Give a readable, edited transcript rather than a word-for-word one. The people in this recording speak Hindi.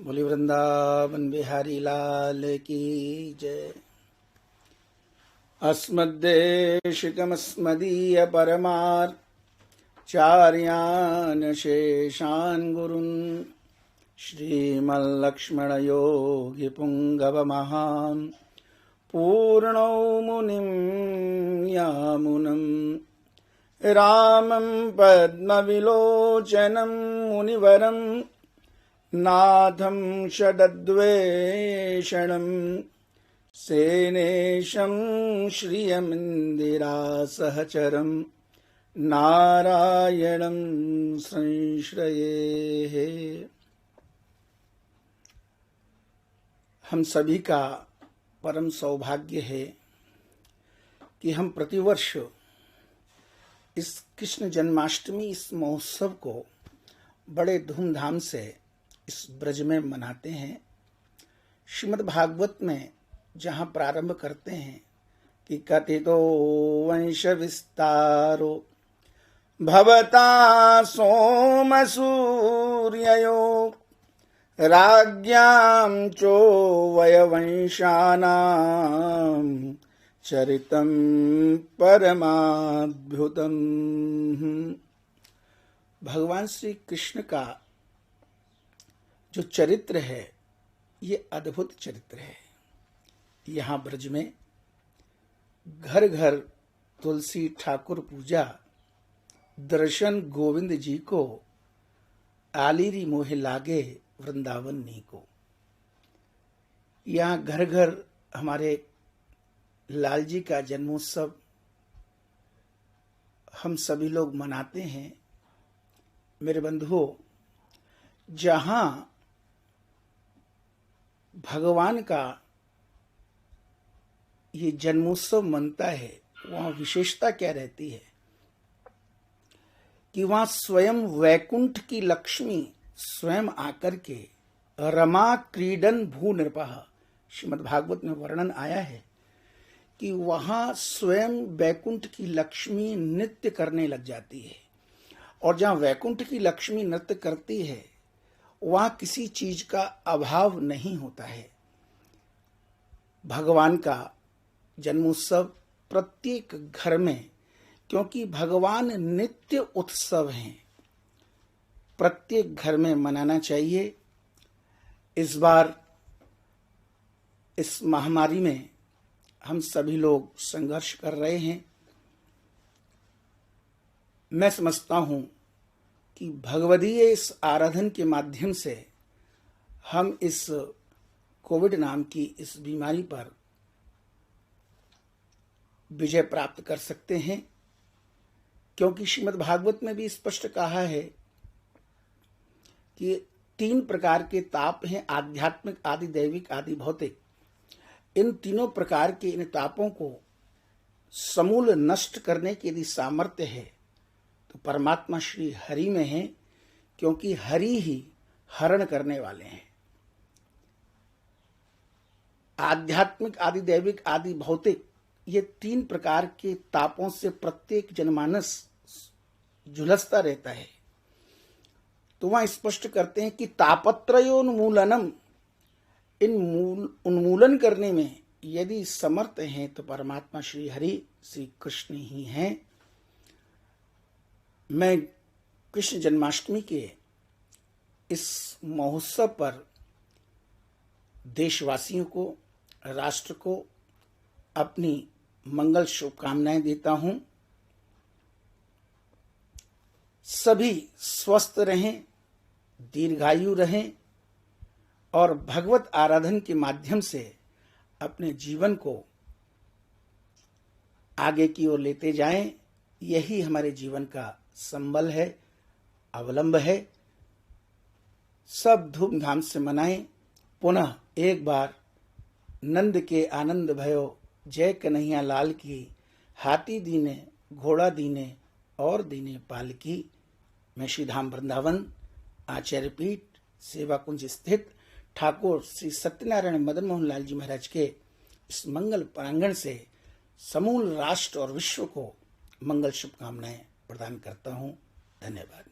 बोली वृंदावन बिहारी लाल की जय। अस्मद्देशिकमस्मदीय परमाचार्यान् शेषान् गुरुन् श्रीमल्लक्ष्मण योगी पुंगवमहान् पूर्णौ मुनिं यामुनं रामं पद्मविलोचनं मुनिवरं नाथं षडद्वेषणं सेनेशं श्रियमिन्दिरासहचरं नारायणं संश्रये। हम सभी का परम सौभाग्य है कि हम प्रतिवर्ष इस कृष्ण जन्माष्टमी इस महोत्सव को बड़े धूमधाम से इस ब्रज में मनाते हैं। श्रीमद् भागवत में जहाँ प्रारंभ करते हैं कि कथितो वंश विस्तारो भवता सोम सूर्ययो राज्ञां चोवयवंशानां चरितं परमाद्भुतम्। भगवान श्री कृष्ण का जो चरित्र है ये अद्भुत चरित्र है। यहाँ ब्रज में घर घर तुलसी ठाकुर पूजा, दर्शन गोविंद जी को, आलीरी मोहे लागे वृंदावन नी को। यहाँ घर घर हमारे लाल जी का जन्मोत्सव हम सभी लोग मनाते हैं। मेरे बंधुओं, जहाँ भगवान का ये जन्मोत्सव मनता है वहाँ विशेषता क्या रहती है कि वहाँ स्वयं वैकुंठ की लक्ष्मी स्वयं आकर के रमा क्रीडन भू नृपः, श्रीमद् भागवत में वर्णन आया है कि वहाँ स्वयं वैकुंठ की लक्ष्मी नृत्य करने लग जाती है। और जहाँ वैकुंठ की लक्ष्मी नृत्य करती है वहाँ किसी चीज का अभाव नहीं होता है। भगवान का जन्मोत्सव प्रत्येक घर में, क्योंकि भगवान नित्य उत्सव हैं, प्रत्येक घर में मनाना चाहिए। इस बार इस महामारी में हम सभी लोग संघर्ष कर रहे हैं। मैं समझता हूं कि भगवदीय इस आराधन के माध्यम से हम इस कोविड नाम की इस बीमारी पर विजय प्राप्त कर सकते हैं, क्योंकि श्रीमद् भागवत में भी स्पष्ट कहा है कि 3 प्रकार के ताप हैं, आध्यात्मिक, आदि दैविक, आदि भौतिक। इन तीनों प्रकार के इन तापों को समूल नष्ट करने की यदि सामर्थ्य है तो परमात्मा श्री हरि में है, क्योंकि हरि ही हरण करने वाले हैं। आध्यात्मिक, आदि दैविक, आदि भौतिक, ये 3 प्रकार के तापों से प्रत्येक जनमानस झुलसता रहता है। तो वहां स्पष्ट करते हैं कि तापत्रयोन्मूलनम, इन उन्मूलन करने में यदि समर्थ हैं तो परमात्मा श्री हरि श्री कृष्ण ही हैं। मैं कृष्ण जन्माष्टमी के इस महोत्सव पर देशवासियों को, राष्ट्र को अपनी मंगल शुभकामनाएं देता हूं। सभी स्वस्थ रहें, दीर्घायु रहें और भगवत आराधन के माध्यम से अपने जीवन को आगे की ओर लेते जाएं। यही हमारे जीवन का संबल है, अवलंब है। सब धूमधाम से मनाएं। पुनः एक बार नंद के आनंद भयो, जय कन्हैया लाल की, हाथी दीने घोड़ा दीने और दीने पाल की। मैं श्री धाम वृंदावन आचार्य पीठ सेवा कुंज स्थित ठाकुर श्री सत्यनारायण मदन मोहन लाल जी महाराज के इस मंगल प्रांगण से समूल राष्ट्र और विश्व को मंगल शुभकामनाएं प्रदान करता हूं। धन्यवाद।